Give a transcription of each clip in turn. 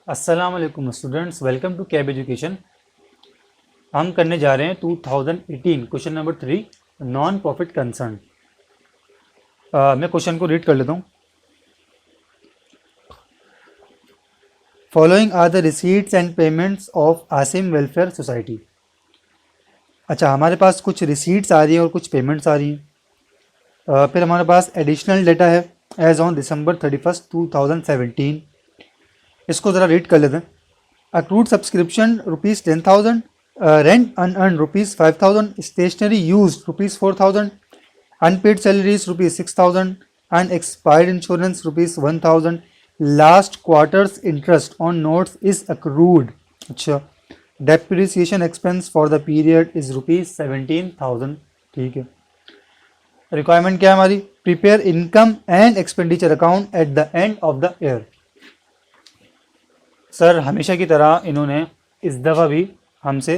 अस्सलाम वालेकुम students, welcome to cab education. हम करने जा रहे हैं 2018 question number 3, non profit concern. मैं क्वेश्चन को रीड कर लेता हूँ। Following are the receipts and payments of Asim welfare society. अच्छा, हमारे पास कुछ रिसीट्स आ रही हैं और कुछ पेमेंट्स आ रही हैं। फिर हमारे पास एडिशनल डेटा है एज ऑन दिसंबर 31st 2017। इसको ज़रा रीड कर लेते हैं। Accrued subscription ₹10,000, rent unearned ₹5,000, stationery used ₹4,000, unpaid salaries ₹6,000, and expired insurance ₹1,000. Last quarter's interest on notes is accrued. अच्छा, depreciation expense for the period is ₹17,000। ठीक है। Requirement क्या है हमारी? Prepare income and expenditure account at the end of the year. Sir, हमेशा की तरह इन्होंने इस दफ़ा भी हमसे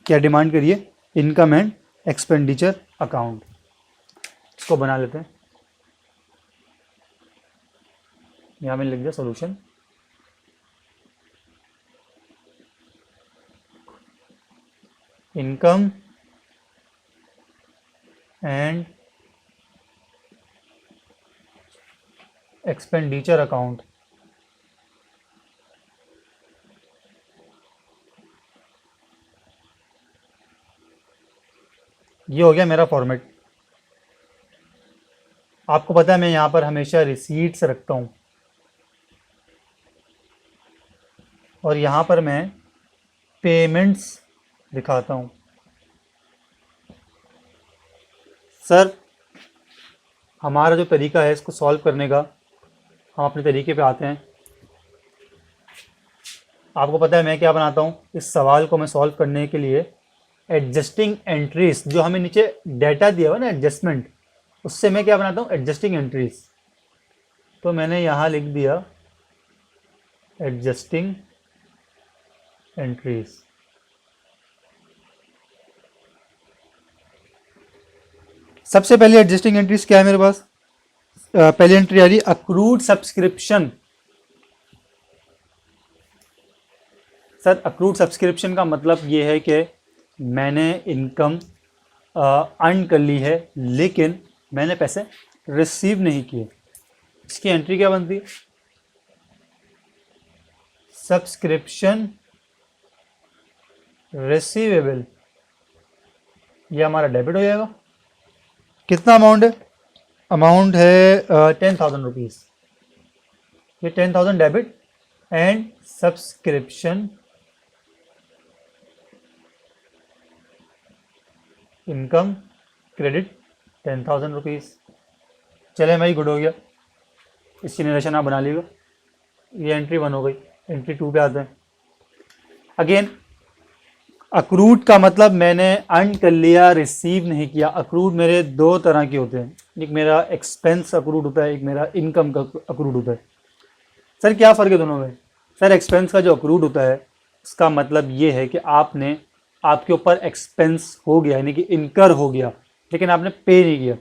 क्या डिमांड करी है? Income and expenditure account. इसको बना लेते हैं। यहाँ मैंने लिख दिया solution. Income and expenditure account. ये हो गया मेरा फॉर्मेट। आपको पता है मैं यहाँ पर हमेशा रिसीट्स रखता हूँ और यहाँ पर मैं पेमेंट्स दिखाता हूँ। सर, हमारा जो तरीका है इसको सॉल्व करने का, हम अपने तरीके पे आते हैं। आपको पता है मैं क्या बनाता हूँ? इस सवाल को मैं सॉल्व करने के लिए एडजस्टिंग एंट्रीज, जो हमें नीचे डेटा दिया हुआ ना एडजस्टमेंट, उससे मैं क्या बनाता हूँ? Adjusting entries. तो मैंने यहाँ लिख दिया एडजस्टिंग एंट्रीज। सबसे पहले एडजस्टिंग एंट्रीज क्या है मेरे पास? पहली एंट्री आ रही है accrued subscription. Sir, accrued subscription का मतलब ये है कि मैंने इनकम अर्न कर ली है लेकिन मैंने पैसे रिसीव नहीं किए। इसकी एंट्री क्या बनती है? Subscription receivable. ये हमारा डेबिट हो जाएगा। कितना अमाउंट है? अमाउंट है ₹10,000। ये 10,000 debit and subscription income credit ₹10,000। चले भाई, गुड हो गया। इसकी नरेशन आप बना लीजिएगा। ये एंट्री 1 हो गई। एंट्री 2 पे आते हैं। अगेन, अक्रूड का मतलब मैंने अर्न कर लिया, रिसीव नहीं किया। अक्रूड मेरे दो तरह के होते हैं, एक मेरा एक्सपेंस अक्रूड होता है, एक मेरा इनकम का अक्रूड होता है। सर, क्या फ़र्क है दोनों में? सर, एक्सपेंस का जो अक्रूड होता है उसका मतलब ये है कि आपके ऊपर एक्सपेंस हो गया, यानी कि इनकर हो गया, लेकिन आपने पे नहीं किया।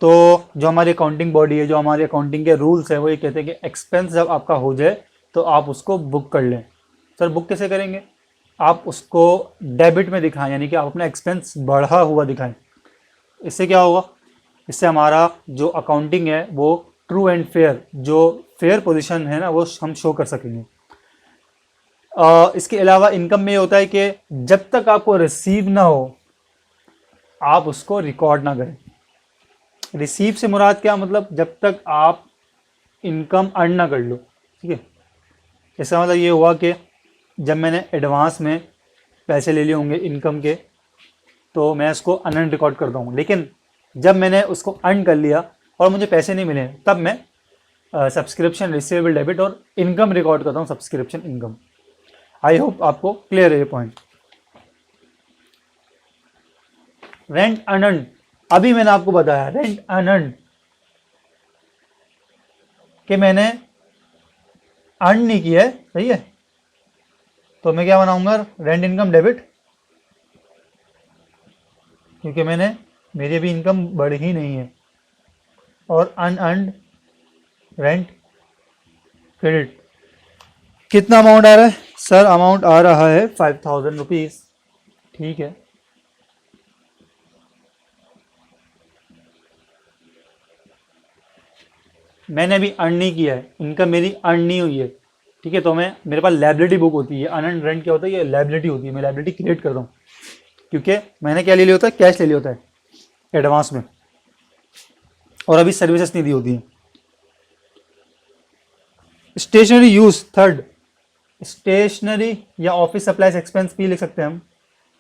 तो जो हमारी अकाउंटिंग बॉडी है, जो हमारे अकाउंटिंग के रूल्स हैं, वो ये कहते हैं कि एक्सपेंस जब आपका हो जाए तो आप उसको बुक कर लें। सर, बुक कैसे करेंगे? आप उसको डेबिट में दिखाएं, यानी कि आप अपना एक्सपेंस बढ़ा हुआ दिखाएं। इससे क्या होगा? इससे हमारा जो अकाउंटिंग है वो ट्रू एंड फेयर, जो फेयर पोजीशन है ना, वो हम शो कर सकेंगे। इसके अलावा इनकम में ये होता है कि जब तक आपको रिसीव ना हो आप उसको रिकॉर्ड ना करें। रिसीव से मुराद क्या? मतलब जब तक आप इनकम अर्न ना कर लो। ठीक है। इसका मतलब ये हुआ कि जब मैंने एडवांस में पैसे ले लिए होंगे इनकम के, तो मैं उसको अनअर्न रिकॉर्ड करता हूँ, लेकिन जब मैंने उसको अर्न कर लिया और मुझे पैसे नहीं मिले, तब मैं सब्सक्रिप्शन रिसीवेबल डेबिट और इनकम रिकॉर्ड करता हूँ, सब्सक्रिप्शन इनकम। आई होप आपको क्लियर है ये पॉइंट। रेंट अनअर्न, अभी मैंने आपको बताया रेंट अनअर्न कि मैंने अर्न नहीं किया है, सही है, तो मैं क्या बनाऊंगा? रेंट इनकम डेबिट, क्योंकि मेरी अभी इनकम बढ़ी ही नहीं है। और अनअर्नड रेंट क्रेडिट। कितना अमाउंट आ रहा है सर? अमाउंट आ रहा है 5000 रुपीज़। ठीक है, मैंने अभी अर्न नहीं किया है, इनकम मेरी अर्न नहीं हुई है। ठीक है, तो मैं, मेरे पास लाइबिलिटी बुक होती है, अनअर्न्ड रेंट क्या होता है, ये लाइबिलिटी होती है, मैं लाइबिलिटी क्रिएट करता हूँ, क्योंकि मैंने क्या ले लिया होता है, कैश ले लिया होता है एडवांस में, और अभी सर्विसेज नहीं दी होती है। स्टेशनरी यूज थर्ड, स्टेशनरी या ऑफिस सप्लाईज एक्सपेंस भी लिख सकते हैं हम।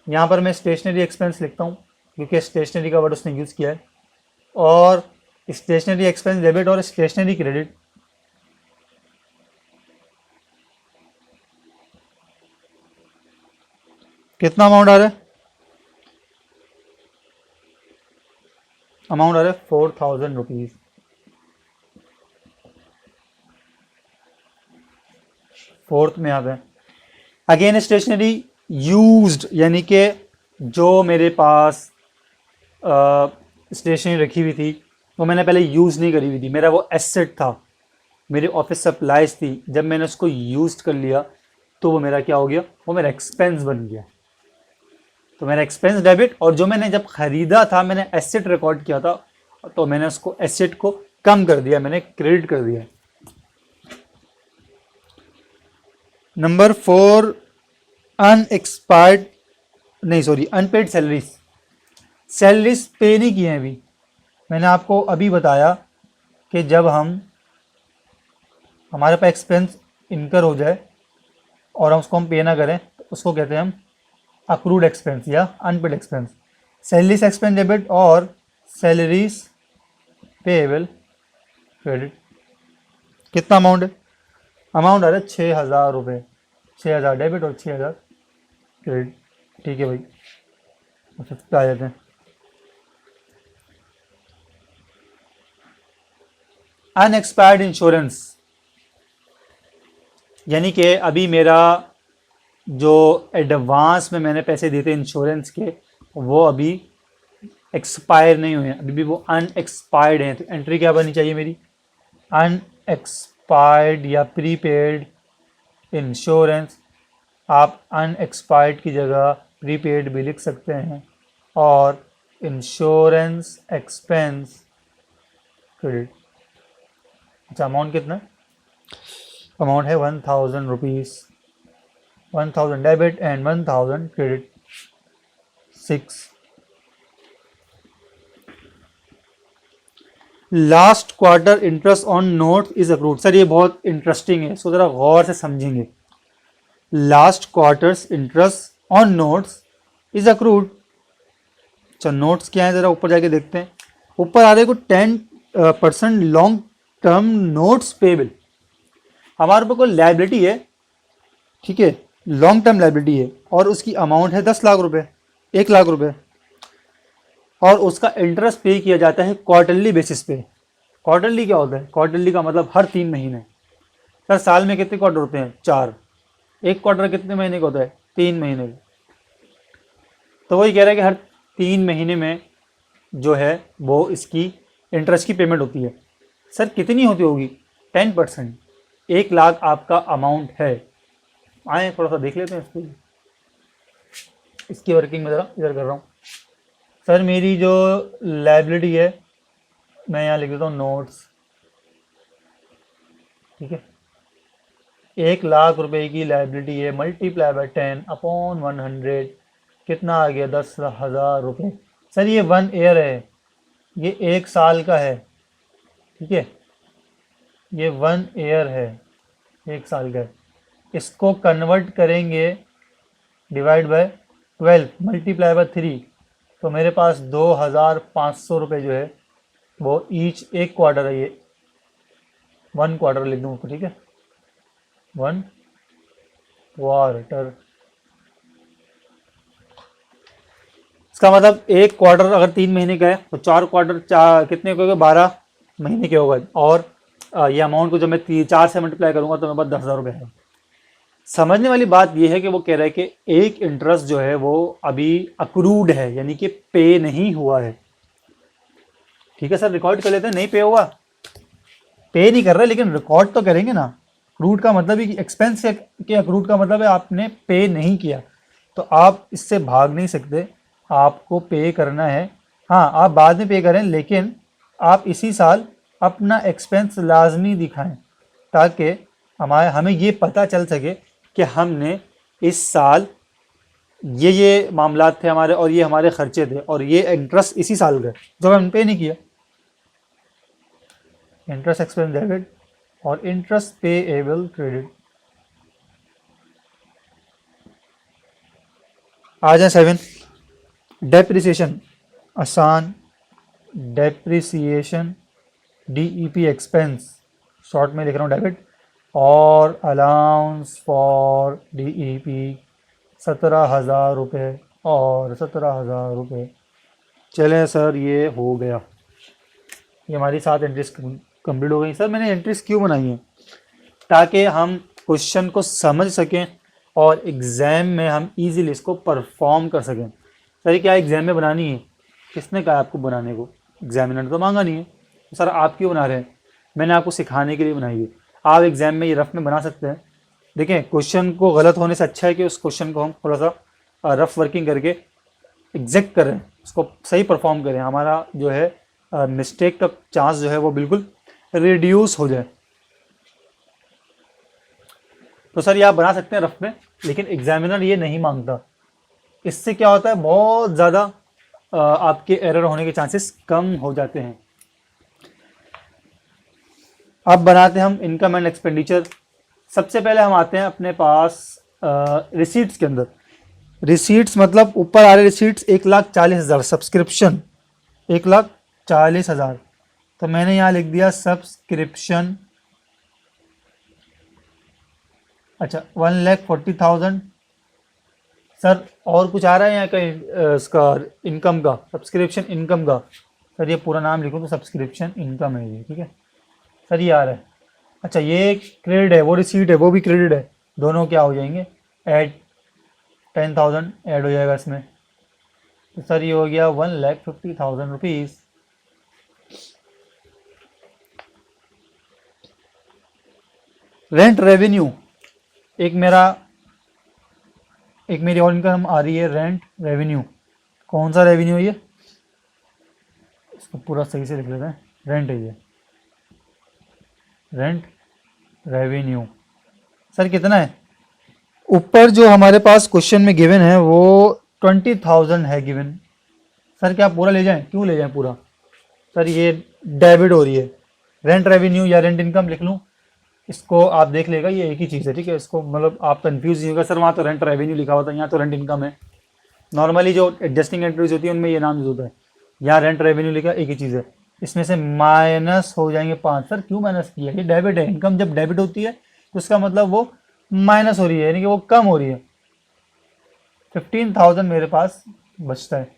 यहाँ पर मैं स्टेशनरी एक्सपेंस लिखता हूँ क्योंकि स्टेशनरी का वर्ड उसने यूज़ किया है। और स्टेशनरी एक्सपेंस डेबिट और स्टेशनरी क्रेडिट, कितना अमाउंट आ रहा है? अमाउंट आ रहा है 4000 रुपीज़। फोर्थ में आता है अगेन स्टेशनरी यूज्ड, यानी कि जो मेरे पास स्टेशनरी रखी हुई थी वो मैंने पहले यूज़ नहीं करी हुई थी, मेरा वो एसेट था, मेरी ऑफिस सप्लाइज थी, जब मैंने उसको यूज कर लिया तो वो मेरा क्या हो गया, वो मेरा एक्सपेंस बन गया। तो मेरा एक्सपेंस डेबिट, और जो मैंने जब खरीदा था मैंने एसेट रिकॉर्ड किया था, तो मैंने उसको एसेट को कम कर दिया, मैंने क्रेडिट कर दिया। नंबर 4, अनएक्सपायर्ड, नहीं सॉरी, अनपेड सैलरीज। सैलरीज पे नहीं किए हैं अभी। मैंने आपको अभी बताया कि जब हमारे पास एक्सपेंस इनकर हो जाए और हम उसको पे ना करें तो उसको कहते हैं हम अक्रूड एक्सपेंस या unpaid expense. Salaries expense debit और सैलरीज पेएबल क्रेडिट। कितना अमाउंट है? अमाउंट आ रहा है 6000 रुपये, 6000 डेबिट और 6000 क्रेडिट। ठीक है भाई, फिफ्थ आ जाते हैं। अनएक्सपायर्ड इंश्योरेंस, यानी कि अभी मेरा जो एडवांस में मैंने पैसे दिए थे इंश्योरेंस के, वो अभी एक्सपायर नहीं हुए हैं, अभी भी वो अनएक्सपायर्ड हैं। तो एंट्री क्या बननी चाहिए मेरी? अनएक्सपायर्ड या प्रीपेड इंश्योरेंस। आप अनएक्सपायर्ड की जगह प्रीपेड भी लिख सकते हैं, और इंश्योरेंस एक्सपेंस क्रेडिट। अच्छा, अमाउंट कितना? अमाउंट है 1000 rupees, 1000 debit and 1000 credit. 6, last quarter interest on note is approved. Sir ये बहुत इंटरेस्टिंग है, इसको ज़रा गौर से समझेंगे। Last quarter's interest on notes is accrued. अच्छा, नोट्स क्या है ज़रा ऊपर जाके देखते हैं। ऊपर आ रहे को 10% लॉन्ग टर्म नोट्स पेबल। हमारे पास कोई लाइबिलिटी है, ठीक है, लॉन्ग टर्म लाइबिलिटी है, और उसकी अमाउंट है 10 लाख रुपए, 1 लाख रुपए, और उसका इंटरेस्ट पे किया जाता है क्वार्टरली बेसिस पे। क्वार्टरली क्या होता है? क्वार्टरली का मतलब हर 3 महीने। सर साल में कितने क्वार्टर होते हैं? 4। एक क्वार्टर कितने महीने का होता है? 3 महीने का। तो वही कह रहा है कि हर 3 महीने में जो है वो इसकी इंटरेस्ट की पेमेंट होती है। सर कितनी होती होगी? 10%। 1 लाख आपका अमाउंट है। आए थोड़ा सा देख लेते हैं इसको, इसकी वर्किंग में ज़रा इधर कर रहा हूँ। सर मेरी जो लाइबिलिटी है, मैं यहाँ लिख देता हूँ नोट्स, ठीक है। 1 लाख रुपए की लाइबिलिटी है, मल्टीप्लाई बाय 10 अपॉन 100, कितना आ गया? 10,000 रुपये। सर ये 1 ईयर है, ये 1 साल का है, ठीक है, ये 1 ईयर है, 1 साल का है। इसको कन्वर्ट करेंगे डिवाइड बाय 12 मल्टीप्लाई बाय 3, तो मेरे पास 2500 रुपये जो है वो ईच, 1 क्वार्टर है ये, 1 क्वार्टर लिख दूँ, ठीक है, 1 क्वार्टर। इसका मतलब 1 क्वार्टर अगर 3 महीने का है तो 4 क्वार्टर कितने के हो गए? 12 महीने के हो गए। और ये अमाउंट को जब मैं 4 से मल्टीप्लाई करूंगा तो मेरे पास 10,000 रुपये है। समझने वाली बात यह है कि वो कह रहा है कि एक इंटरेस्ट जो है वो अभी अक्रूड है, यानी कि पे नहीं हुआ है। ठीक है सर, रिकॉर्ड कर लेते हैं, नहीं पे हुआ, पे नहीं कर रहे लेकिन रिकॉर्ड तो करेंगे ना। अक्रूड का मतलब ही एक्सपेंस के अक्रूड का मतलब है आपने पे नहीं किया, तो आप इससे भाग नहीं सकते, आपको पे करना है। हाँ, आप बाद में पे करें, लेकिन आप इसी साल अपना एक्सपेंस लाजमी दिखाएं, ताकि हमें ये पता चल सके कि हमने इस साल ये मामलात थे हमारे, और ये हमारे खर्चे थे, और ये इंटरेस्ट इसी साल गए जो हमने पे नहीं किया। इंटरेस्ट एक्सपेंस डेबिट और इंटरेस्ट पेएबल क्रेडिट। आ जाए 7, डेप्रिसिएशन। आसान, डेप्रिसिएशन डीईपी एक्सपेंस, शॉर्ट में लिख रहा हूँ डेबिट, और अलाउंस फॉर डीईपी 17,000 रुपये और 17,000 रुपये। चलें सर, ये हो गया, ये हमारी 7 एंट्रीज कंप्लीट हो गई। सर मैंने एंट्रीज क्यों बनाई हैं? ताकि हम क्वेश्चन को समझ सकें और एग्ज़ाम में हम इजीली इसको परफॉर्म कर सकें। सर क्या एग्ज़ाम में बनानी है? किसने कहा आपको बनाने को? एग्जामिनर तो मांगा नहीं है। सर आप क्यों बना रहे हैं? मैंने आपको सिखाने के लिए बनाई है। आप एग्ज़ाम में ये रफ में बना सकते हैं। देखें, क्वेश्चन को गलत होने से अच्छा है कि उस क्वेश्चन को हम थोड़ा सा रफ वर्किंग करके एग्जैक्ट करें, उसको सही परफॉर्म करें, हमारा जो है मिस्टेक का चांस जो है वो बिल्कुल रिड्यूस हो जाए। तो सर ये आप बना सकते हैं रफ में, लेकिन एग्जामिनर ये नहीं मांगता। इससे क्या होता है, बहुत ज़्यादा आपके एरर होने के चांसेस कम हो जाते हैं। अब बनाते हैं हम इनकम एंड एक्सपेंडिचर। सबसे पहले हम आते हैं अपने पास रिसीट्स के अंदर। रिसीट्स मतलब ऊपर आ रहे रिसीट्स 1,40,000, सब्सक्रिप्शन 1,40,000, तो मैंने यहाँ लिख दिया सब्सक्रिप्शन। अच्छा, 1,40,000। सर और कुछ आ रहा है यहाँ कहीं इसका इनकम का, सब्सक्रिप्शन इनकम का? सर ये पूरा नाम लिखूँ तो सब्सक्रिप्शन इनकम है ये, ठीक है सर, ये आ रहा है। अच्छा, ये क्रेडिट है, वो रिसीट है, वो भी क्रेडिट है, दोनों क्या हो जाएंगे, ऐड 10,000 ऐड हो जाएगा इसमें। तो सर ये हो गया 1,50,000 रुपीज़। रेंट रेवेन्यू, एक मेरी और इनकम आ रही है, रेंट रेवेन्यू। कौन सा रेवेन्यू है ये? इसको पूरा सही से लिख लेते हैं, रेंट है ये, रेंट रेवेन्यू। सर कितना है? ऊपर जो हमारे पास क्वेश्चन में गिवन है वो 20,000 है गिवन। सर क्या पूरा ले जाएं? क्यों ले जाएं पूरा? सर ये डेबिट हो रही है, रेंट रेवेन्यू या रेंट इनकम लिख लूँ, इसको आप देख लेगा, ये एक ही चीज़ है, ठीक है। इसको मतलब आप कंफ्यूज नहीं होगा, सर वहाँ तो रेंट रेवेन्यू लिखा हुआ था, यहाँ तो रेंट इनकम है। नॉर्मली जो एडजस्टिंग एंट्रीज होती है उनमें ये नाम यूज होता है, यहाँ रेंट रेवेन्यू लिखा, एक ही चीज़ है। इसमें से माइनस हो जाएंगे 5। सर क्यों माइनस किया? ये डेबिट है, इनकम जब डेबिट होती है तो उसका मतलब वो माइनस हो रही है, यानी कि वो कम हो रही है। 15,000 मेरे पास बचता है।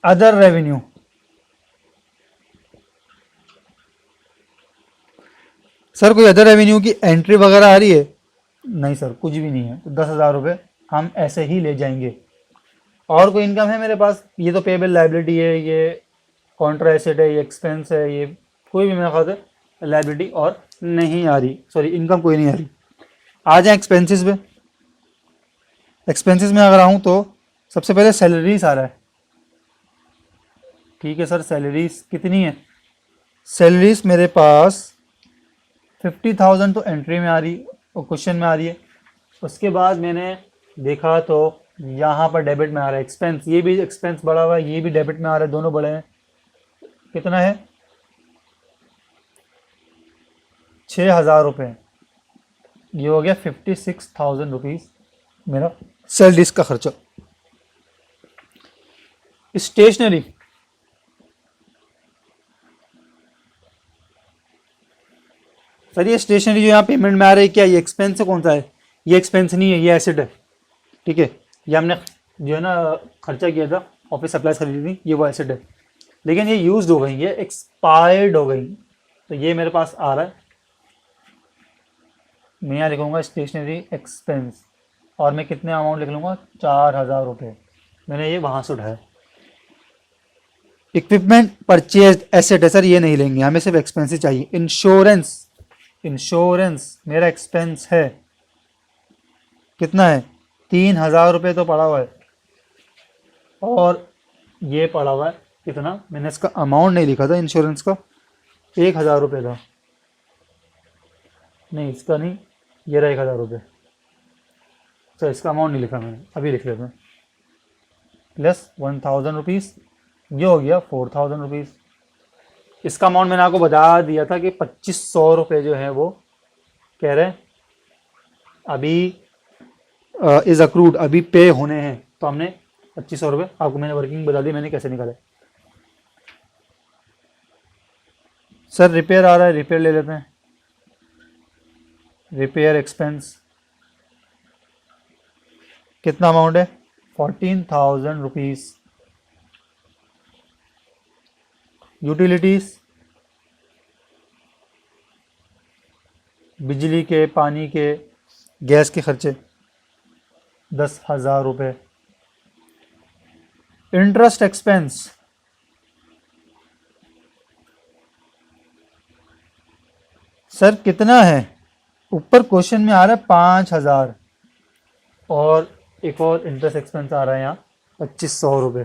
अदर रेवेन्यू, सर कोई अदर रेवेन्यू की एंट्री वगैरह आ रही है? नहीं सर, कुछ भी नहीं है, तो 10,000 रुपये हम ऐसे ही ले जाएंगे। और कोई इनकम है मेरे पास? ये तो पेबल लाइबिलिटी है, ये कॉन्ट्रा एसेट है, ये एक्सपेंस है, ये कोई भी मेरे ख्याल से लाइबिलिटी और नहीं आ रही, सॉरी इनकम कोई नहीं आ रही। आ जाए एक्सपेंसेस पे। एक्सपेंसेस में अगर आऊँ तो सबसे पहले सैलरीज आ रहा है, ठीक है सर। सैलरीज कितनी है? सैलरीज मेरे पास 50,000 तो एंट्री में आ रही और क्वेश्चन में आ रही है। उसके बाद मैंने देखा तो यहाँ पर डेबिट में आ रहा है एक्सपेंस, ये भी एक्सपेंस बढ़ा हुआ है, ये भी डेबिट में आ रहा है, दोनों बड़े हैं। कितना है? 6,000 रुपये। ये हो गया 56,000 रुपीज़ मेरा सैलरीज का खर्चा। स्टेशनरी, सर ये स्टेशनरी जो यहाँ पेमेंट में आ रही है, क्या ये एक्सपेंस है? कौन सा है ये? एक्सपेंस नहीं है, ये एसेट है, ठीक है। ये हमने जो है ना खर्चा किया था, ऑफिस सप्लाईज खरीदी थी, ये वो एसेट है, लेकिन ये यूज्ड हो गई, ये एक्सपायर्ड हो गई, तो ये मेरे पास आ रहा है। मैं यहाँ लिखूँगा स्टेशनरी एक्सपेंस, और मैं कितने अमाउंट लिख लूँगा? 4,000 रुपये। मैंने ये वहाँ से उठाया। इक्विपमेंट परचेज एसेट है सर, ये नहीं लेंगे, हमें सिर्फ एक्सपेंसेस चाहिए। इंश्योरेंस, इंश्योरेंस मेरा एक्सपेंस है, कितना है 3000 रुपये तो पड़ा हुआ है, और ये पड़ा हुआ है कितना, मैंने इसका अमाउंट नहीं लिखा था इंश्योरेंस का, 1000 रुपये था, नहीं इसका नहीं, ये रहा 1000 रुपये सर, इसका अमाउंट नहीं लिखा मैंने, अभी लिख लेते हैं। प्लस 1000 रुपीज़, ये हो गया 4000 रुपीज़। इसका अमाउंट मैंने आपको बता दिया था कि 2500 रुपये जो है वो कह रहे हैं अभी इज़ अक्रूड, अभी पे होने हैं, तो हमने 2500 रुपये आपको मैंने वर्किंग बता दी मैंने कैसे निकाले। सर रिपेयर आ रहा है, रिपेयर ले लेते हैं, रिपेयर एक्सपेंस कितना अमाउंट है 14,000 रुपीज़। यूटिलिटीज़, बिजली के, पानी के, गैस के खर्चे 10,000 रुपये। इंटरेस्ट एक्सपेंस सर कितना है, ऊपर क्वेश्चन में आ रहा है 5,000, और एक और इंटरेस्ट एक्सपेंस आ रहा है यहाँ 2500 रुपये,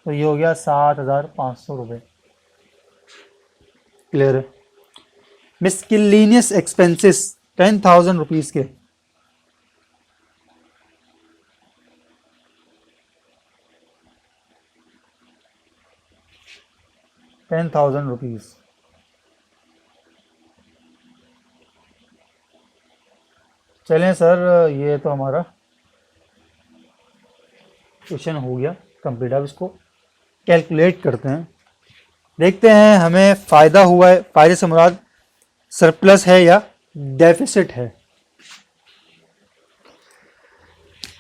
तो ये हो गया 7,500 रुपये। क्लियर है। मिसकिलीनियस एक्सपेंसेस 10,000 रुपीज़ के, ₹10,000। चलें सर, ये तो हमारा क्वेश्चन हो गया कंप्लीट। अब इसको कैलकुलेट करते हैं, देखते हैं हमें फ़ायदा हुआ है, फ़ायदे से मुराद सरप्लस है या डेफिसिट है।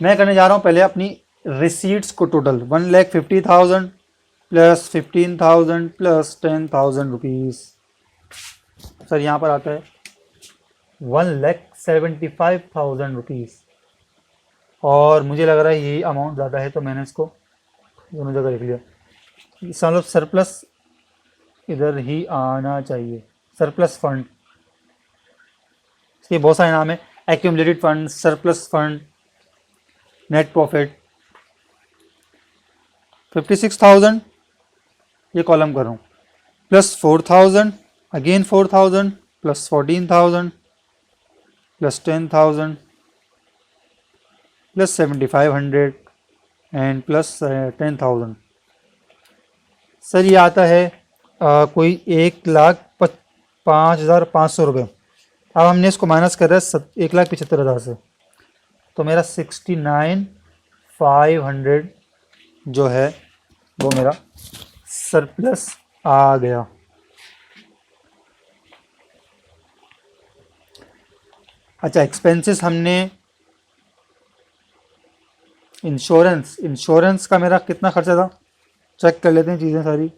मैं करने जा रहा हूँ पहले अपनी रिसीट्स को total, 1,50,000 plus 15,000 plus 10,000 rupees. Sir यहाँ पर आता है 1,75,000 रुपीज़, और मुझे लग रहा है यही अमाउंट ज़्यादा है, तो मैंने इसको दोनों जगह लिख लिया। इसका मतलब सरप्लस इधर ही आना चाहिए, सरप्लस फंड, इसके बहुत सारे नाम है, accumulated fund, surplus fund, net profit. 56,000 ये कॉलम कर रहा हूँ, plus 4,000, again 4,000, plus 14,000, plus 10,000, plus 7,500 and plus 10,000। Sir ये आता है कोई 1,05,500 रुपये। अब हमने इसको माइनस कर रहा है 1,75,000 से, तो मेरा 69,500 जो है वो मेरा सरप्लस आ गया। अच्छा, एक्सपेंसेस हमने इंश्योरेंस का मेरा कितना खर्चा था, चेक कर लेते हैं चीज़ें सारी।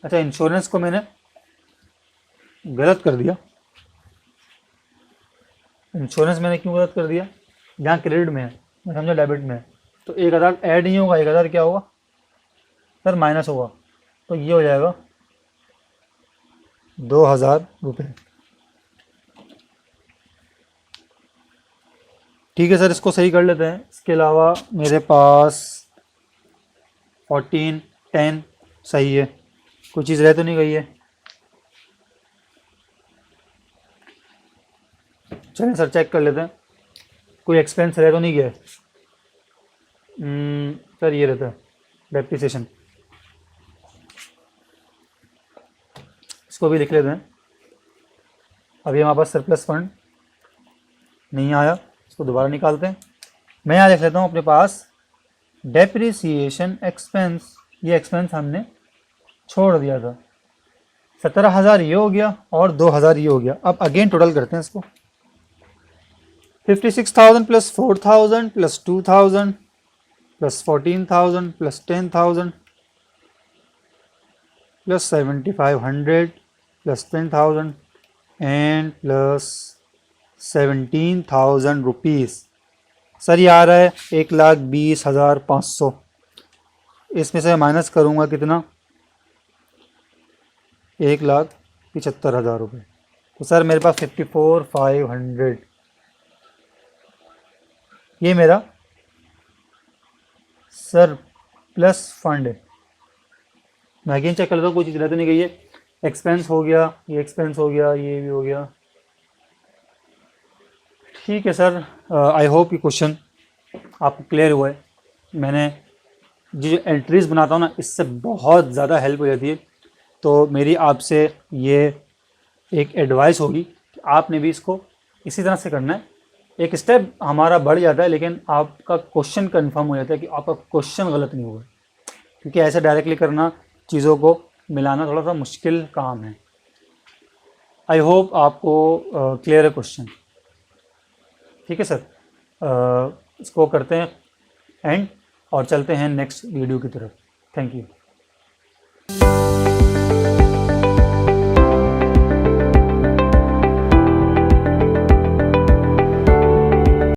अच्छा, इंश्योरेंस को मैंने गलत कर दिया, इंश्योरेंस मैंने क्यों गलत कर दिया, जहाँ क्रेडिट में है मैं समझा डेबिट में है, तो 1,000 ऐड नहीं होगा, 1,000 क्या होगा सर माइनस होगा, तो ये हो जाएगा 2,000 रुपये। ठीक है सर, इसको सही कर लेते हैं। इसके अलावा मेरे पास 14, 10 सही है, कोई चीज़ रह तो नहीं गई है। चलें सर चेक कर लेते हैं, कोई एक्सपेंस रह तो नहीं गया है। सर ये रहता है डेप्रिसिएशन, इसको भी लिख लेते हैं। अभी हमारे पास सरप्लस फंड नहीं आया, इसको दोबारा निकालते हैं। मैं यहाँ लिख लेता हूँ अपने पास डेप्रिसिएशन एक्सपेंस, ये एक्सपेंस हमने छोड़ दिया था, 17,000 ये हो गया और 2,000 ये हो गया। अब अगेन टोटल करते हैं इसको, 56,000 plus 4,000 plus 2,000 plus 14,000 plus 10,000 plus 7,500 plus 10,000 and plus 17,000 rupees. Sir ये आ रहा है 1,20,500। इसमें से माइनस करूँगा कितना, 1,75,000 रुपये। तो सर मेरे पास 54,500 ये मेरा सर प्लस फंड है। मैं अगेन चेक कर लेता हूँ कोई चीज़ रह तो नहीं गई है। एक्सपेंस हो गया, ये एक्सपेंस हो गया, ये भी हो गया। ठीक है सर, आई होप ये क्वेश्चन आपको क्लियर हुआ है। मैंने जो एंट्रीज बनाता हूँ ना, इससे बहुत ज़्यादा हेल्प हो जाती है। तो मेरी आपसे ये एक एडवाइस होगी कि आपने भी इसको इसी तरह से करना है। एक स्टेप हमारा बढ़ जाता है, लेकिन आपका क्वेश्चन कंफर्म हो जाता है कि आपका क्वेश्चन गलत नहीं हुआ, क्योंकि ऐसे डायरेक्टली करना, चीज़ों को मिलाना थोड़ा सा मुश्किल काम है। आई होप आपको क्लियर है क्वेश्चन। ठीक है सर, इसको करते हैं एंड और चलते हैं नेक्स्ट वीडियो की तरफ। Thank you.